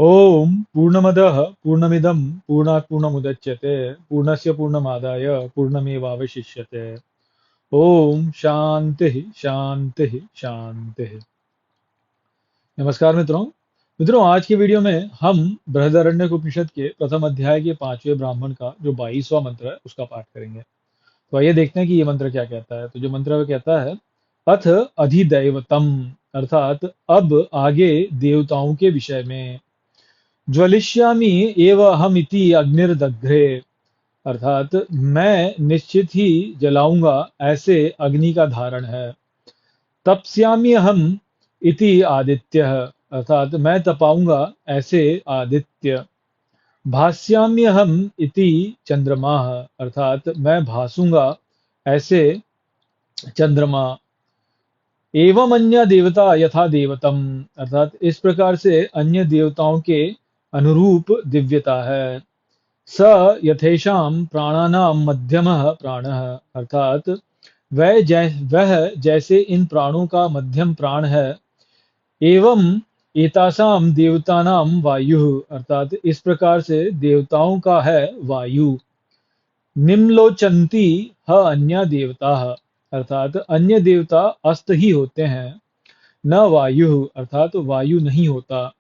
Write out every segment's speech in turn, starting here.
ओम पूर्णमदः पूर्णमिदं पूर्णात् पूर्णमुदच्यते पूर्णस्य पूर्णमादाय पूर्णमेवावशिष्यते। ओम शांति शांति शांति। नमस्कार मित्रों। आज की वीडियो में हम बृहदारण्यक उपनिषद के प्रथम अध्याय के 5वें ब्राह्मण का जो 22वां मंत्र है उसका पाठ करेंगे। तो आइए देखते हैं कि ये मंत्र क्या कहता है। तो जो मंत्र है वो कहता है, अथ अधिदैवतम, अर्थात अब आगे देवताओं के विषय में। ज्वलिष्यामि एव अहमिति अग्निर्दग्धे, अर्थात मैं निश्चित ही जलाऊंगा, ऐसे अग्नि का धारण है। तपस्यामि अहम इति आदित्यः, अर्थात मैं तपाऊंगा, ऐसे आदित्य। भास्यामि अहम इति चंद्रमा, अर्थात मैं भासूंगा, ऐसे चंद्रमा। एवं अन्य देवता यथा देवतम, अर्थात इस प्रकार से अन्य देवताओं के अनुरूप दिव्यता है। स यथेषां प्राणानां मध्यमः प्राणः, अर्थात वह जैसे इन प्राणों का मध्यम प्राण है। एवं एतासां देवतानां वायुः, अर्थात इस प्रकार से देवताओं का है वायु। निम्लोचन्ति ह अन्य देवताः, अर्थात अन्य देवता अस्त ही होते हैं। न वायु, अर्थात वायु नहीं होता।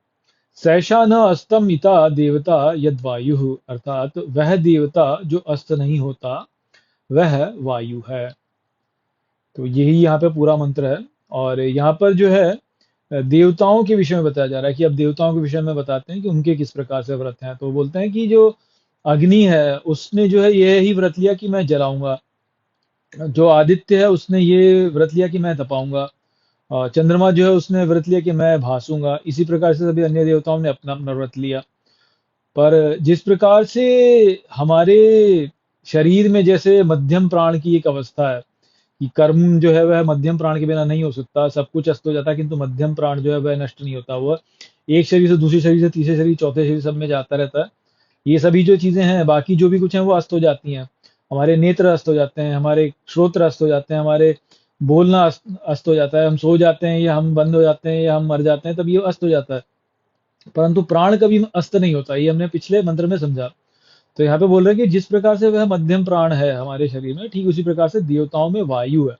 सैषा न अस्तम इता देवता यद वायु, अर्थात वह देवता जो अस्त नहीं होता वह वायु है। तो यही यहाँ पे पूरा मंत्र है। और यहाँ पर जो है देवताओं के विषय में बताया जा रहा है कि अब देवताओं के विषय में बताते हैं कि उनके किस प्रकार से व्रत हैं। तो बोलते हैं कि जो अग्नि है उसने जो है ये ही व्रत लिया कि मैं जलाऊंगा। जो आदित्य है उसने ये व्रत लिया कि मैं तपाऊंगा। और चंद्रमा जो है उसने व्रत लिया कि मैं भासूंगा। इसी प्रकार से सभी अन्य देवताओं ने अपना अपना व्रत लिया। पर जिस प्रकार से हमारे शरीर में जैसे मध्यम प्राण की एक अवस्था है कि कर्म जो है वह मध्यम प्राण के बिना नहीं हो सकता, सब कुछ अस्त हो जाता है, किंतु मध्यम प्राण जो है वह नष्ट नहीं होता। वह एक शरीर से दूसरे शरीर से तीसरे शरीर चौथे शरीर सब में जाता रहता है। ये सभी जो चीजें हैं बाकी जो भी कुछ है वो अस्त हो जाती हैं। हमारे नेत्र अस्त हो जाते हैं, हमारे श्रोत्र अस्त हो जाते हैं, हमारे बोलना अस्त हो जाता है, हम सो जाते हैं या हम बंद हो जाते हैं या हम मर जाते हैं, तब ये अस्त हो जाता है। परंतु प्राण कभी अस्त नहीं होता, ये हमने पिछले मंत्र में समझा। तो यहाँ पे बोल रहे हैं कि जिस प्रकार से वह मध्यम प्राण है हमारे शरीर में, ठीक उसी प्रकार से देवताओं में वायु है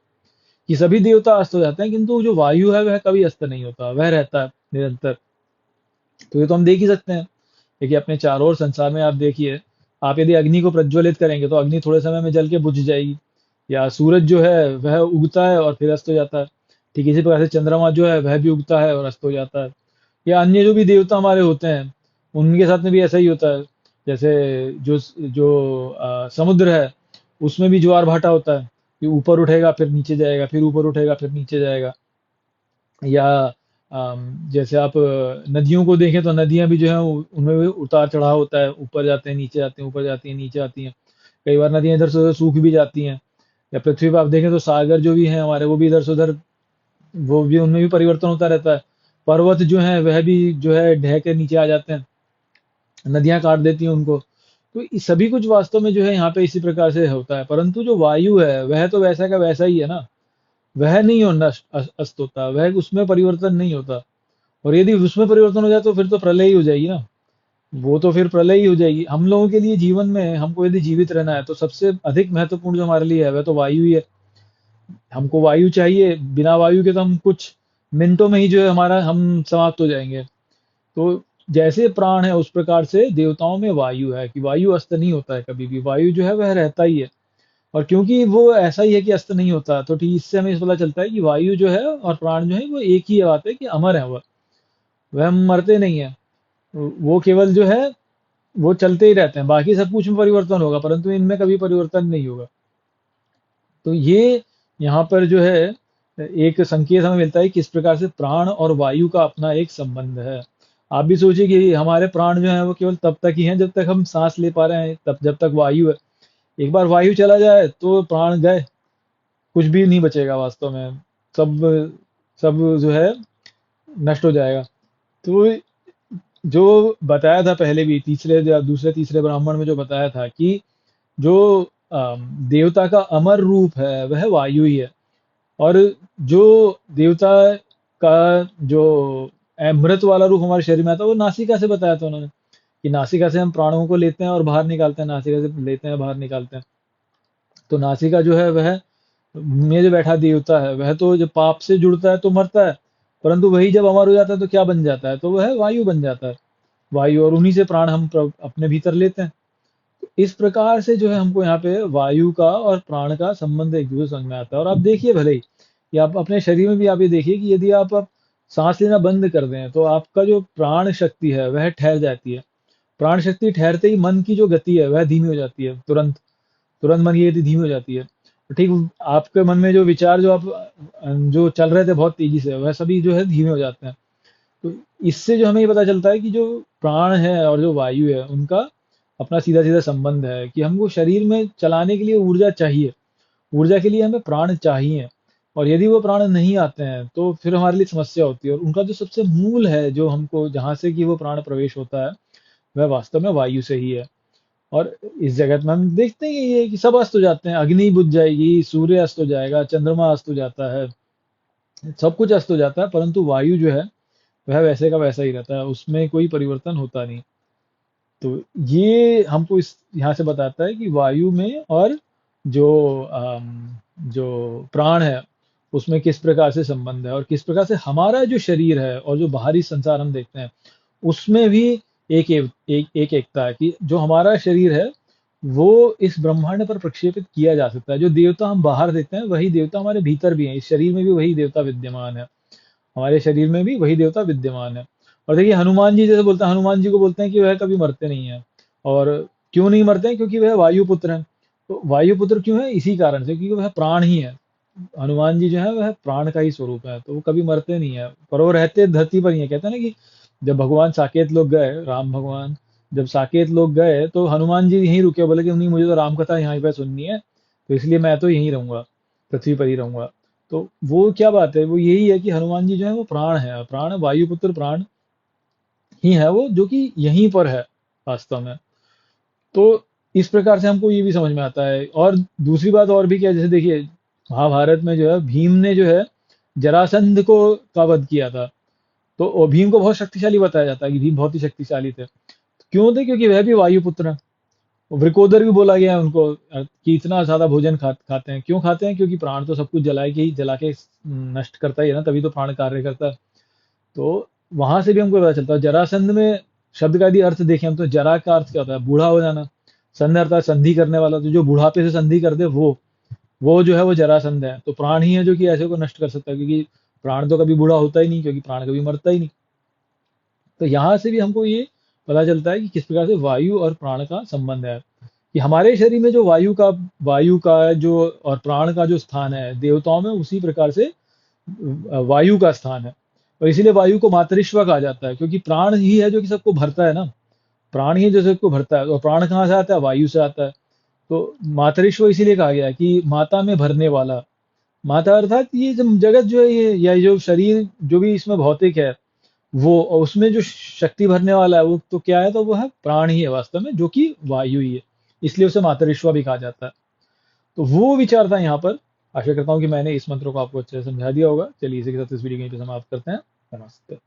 कि सभी देवता अस्त हो जाते हैं, किंतु जो वायु है वह कभी अस्त नहीं होता, वह रहता है निरंतर। तो ये तो हम देख ही सकते हैं। देखिए अपने चारों ओर संसार में आप देखिए, आप यदि अग्नि को प्रज्वलित करेंगे तो अग्नि थोड़े समय में जल के बुझ जाएगी। या सूरज जो है वह उगता है और फिर अस्त हो जाता है। ठीक इसी प्रकार से चंद्रमा जो है वह भी उगता है और अस्त हो जाता है। या अन्य जो भी देवता हमारे होते हैं उनके साथ में भी ऐसा ही होता है। जैसे जो जो समुद्र है उसमें भी ज्वार भाटा होता है कि ऊपर उठेगा फिर नीचे जाएगा, फिर ऊपर उठेगा फिर नीचे जाएगा। या जैसे आप नदियों को देखें तो नदियां भी जो है उनमें भी उतार चढ़ाव होता है, ऊपर जाते हैं नीचे आते हैं, ऊपर जाती हैं नीचे आती हैं। कई बार नदियां इधर से उधर सूख भी जाती हैं। या पृथ्वी पर आप देखें तो सागर जो भी हैं हमारे, वो भी इधर से उधर, वो भी उनमें भी परिवर्तन होता रहता है। पर्वत जो है वह भी जो है ढह के नीचे आ जाते हैं, नदियां काट देती हैं उनको। तो सभी कुछ वास्तव में जो है यहाँ पे इसी प्रकार से होता है। परंतु जो वायु है वह तो वैसा का वैसा ही है ना, वह नहीं होना अस्त होता, वह उसमें परिवर्तन नहीं होता। और यदि उसमें परिवर्तन हो जाए तो फिर तो प्रलय ही हो जाएगी ना, वो तो फिर प्रलय ही हो जाएगी। हम लोगों के लिए जीवन में हमको यदि जीवित रहना है तो सबसे अधिक महत्वपूर्ण जो हमारे लिए है वह तो वायु ही है। हमको वायु चाहिए, बिना वायु के तो हम कुछ मिनटों में ही जो है हमारा हम समाप्त हो जाएंगे। तो जैसे प्राण है उस प्रकार से देवताओं में वायु है कि वायु अस्त नहीं होता है कभी भी, वायु जो है वह रहता ही है। और क्योंकि वो ऐसा ही है कि अस्त नहीं होता, तो ठीक इससे हमें पता चलता है कि वायु जो है और प्राण जो है वो एक ही बात है कि अमर है। वह मरते नहीं है, वो केवल जो है वो चलते ही रहते हैं। बाकी सब कुछ में परिवर्तन होगा परंतु इनमें कभी परिवर्तन नहीं होगा। तो ये यहाँ पर जो है एक संकेत हमें मिलता है कि किस प्रकार से प्राण और वायु का अपना एक संबंध है। आप भी सोचिए कि हमारे प्राण जो है वो केवल तब तक ही हैं जब तक हम सांस ले पा रहे हैं, तब जब तक वायु है। एक बार वायु चला जाए तो प्राण गए, कुछ भी नहीं बचेगा वास्तव में। सब सब जो है नष्ट हो जाएगा। तो जो बताया था पहले भी तीसरे या दूसरे तीसरे ब्राह्मण में जो बताया था कि जो देवता का अमर रूप है वह वायु ही है। और जो देवता का जो अमृत वाला रूप हमारे शरीर में आता है, वो नासिका से बताया था उन्होंने कि नासिका से हम प्राणों को लेते हैं और बाहर निकालते हैं, नासिका से लेते हैं बाहर निकालते हैं। तो नासिका जो है वह में जो बैठा देवता है, वह तो जब पाप से जुड़ता है तो मरता है, परंतु वही जब अमर हो जाता है तो क्या बन जाता है, तो वह वायु बन जाता है। वायु, और उन्हीं से प्राण हम अपने भीतर लेते हैं। तो इस प्रकार से जो है हमको यहाँ पे वायु का और प्राण का संबंध एक दूसरे से समझ में आता है। और आप देखिए भले ही कि आप अपने शरीर में भी आप ये देखिए कि यदि आप सांस लेना बंद कर दें तो आपका जो प्राण शक्ति है वह ठहर जाती है। प्राण शक्ति ठहरते ही मन की जो गति है वह धीमी हो जाती है, तुरंत तुरंत मन की गति धीमी हो जाती है। तो ठीक आपके मन में जो विचार जो आप जो चल रहे थे बहुत तेजी से, वह सभी जो है धीमे हो जाते हैं। तो इससे जो हमें ये पता चलता है कि जो प्राण है और जो वायु है उनका अपना सीधा सीधा संबंध है, कि हमको शरीर में चलाने के लिए ऊर्जा चाहिए, ऊर्जा के लिए हमें प्राण चाहिए। और यदि वो प्राण नहीं आते हैं तो फिर हमारे लिए समस्या होती है। और उनका जो सबसे मूल है, जो हमको जहाँ से कि वो प्राण प्रवेश होता है, वह वास्तव में वायु से ही है। और इस जगत में हम देखते हैं ये कि सब अस्त हो जाते हैं, अग्नि बुझ जाएगी, सूर्य अस्त हो जाएगा, चंद्रमा अस्त हो जाता है, सब कुछ अस्त हो जाता है, परंतु वायु जो है वह वैसे का वैसा ही रहता है, उसमें कोई परिवर्तन होता नहीं। तो ये हमको इस यहाँ से बताता है कि वायु में और जो जो प्राण है उसमें किस प्रकार से संबंध है, और किस प्रकार से हमारा जो शरीर है और जो बाहरी संसार हम देखते हैं उसमें भी एक एकता है, कि जो हमारा शरीर है वो इस ब्रह्मांड पर प्रक्षेपित किया जा सकता है। जो देवता हम बाहर देखते हैं वही देवता हमारे भीतर भी है, इस शरीर में भी वही देवता विद्यमान है, हमारे शरीर में भी वही देवता विद्यमान है। और देखिए हनुमान जी जैसे बोलते हैं, हनुमान जी को बोलते हैं कि वह कभी मरते नहीं है। और क्यों नहीं मरते हैं? क्योंकि वह वायुपुत्र हैं। तो वायुपुत्र क्यों है? इसी कारण से, क्योंकि वह प्राण ही है। हनुमान जी जो है वह प्राण का ही स्वरूप है, तो वो कभी मरते नहीं है, पर वो रहते धरती पर ही है। कहते हैं ना कि जब भगवान साकेत लोग गए, राम भगवान जब साकेत लोग गए तो हनुमान जी यहीं रुके, बोले कि नहीं मुझे तो राम कथा यहाँ पे सुननी है, तो इसलिए मैं तो यहीं रहूंगा, पृथ्वी पर ही रहूंगा। तो वो क्या बात है, वो यही है कि हनुमान जी जो है वो प्राण है, प्राण वायुपुत्र प्राण ही है वो, जो कि यहीं पर है वास्तव में। तो इस प्रकार से हमको ये भी समझ में आता है। और दूसरी बात और भी क्या, जैसे देखिए महाभारत में जो है भीम ने जो है जरासंध को का वध किया था। तो वो भीम को बहुत शक्तिशाली बताया जाता है कि भीम बहुत ही शक्तिशाली थे। क्यों थे? क्योंकि वह भी वायुपुत्र हैं। वृकोदर भी बोला गया है उनको कि इतना ज्यादा भोजन खाते हैं। क्यों खाते हैं? क्योंकि प्राण तो सब कुछ जला के नष्ट करता ही है ना, तभी तो प्राण कार्य करता है। तो वहां से भी हमको पता चलता है। जरासंध में शब्द का यदि अर्थ देखें हम, तो जरा का अर्थ क्या होता है? बूढ़ा हो जाना। संध अर्थात संधि करने वाला, तो जो बुढ़ापे से संधि कर दे वो जो है वो जरासंध है। तो प्राण ही है जो कि ऐसे को नष्ट कर सकता है, क्योंकि प्राण तो कभी बूढ़ा होता ही नहीं, क्योंकि प्राण कभी मरता ही नहीं। तो यहाँ से भी हमको ये पता चलता है कि किस प्रकार से वायु और प्राण का संबंध है, कि हमारे शरीर में जो वायु का जो और प्राण का जो स्थान है देवताओं में, उसी प्रकार से वायु का स्थान है। और इसीलिए वायु को मातरिश्व कहा जाता है, क्योंकि प्राण ही है जो कि सबको भरता है ना, प्राण ही है जो सबको भरता है। और प्राण कहाँ से आता है? वायु से आता है। तो मातरिश्व इसीलिए कहा गया है कि माता में भरने वाला। माता अर्थात ये जो जगत जो है, ये या जो शरीर जो भी इसमें भौतिक है, वो और उसमें जो शक्ति भरने वाला है वो तो क्या है? तो वो है प्राण ही है वास्तव में, जो कि वायु ही है। इसलिए उसे मातरिश्वा भी कहा जाता है। तो वो विचार था यहाँ पर। आशा करता हूँ कि मैंने इस मंत्र को आपको अच्छे से समझा दिया होगा। चलिए इसी के साथ इस वीडियो को यहीं पे समाप्त करते हैं। नमस्ते।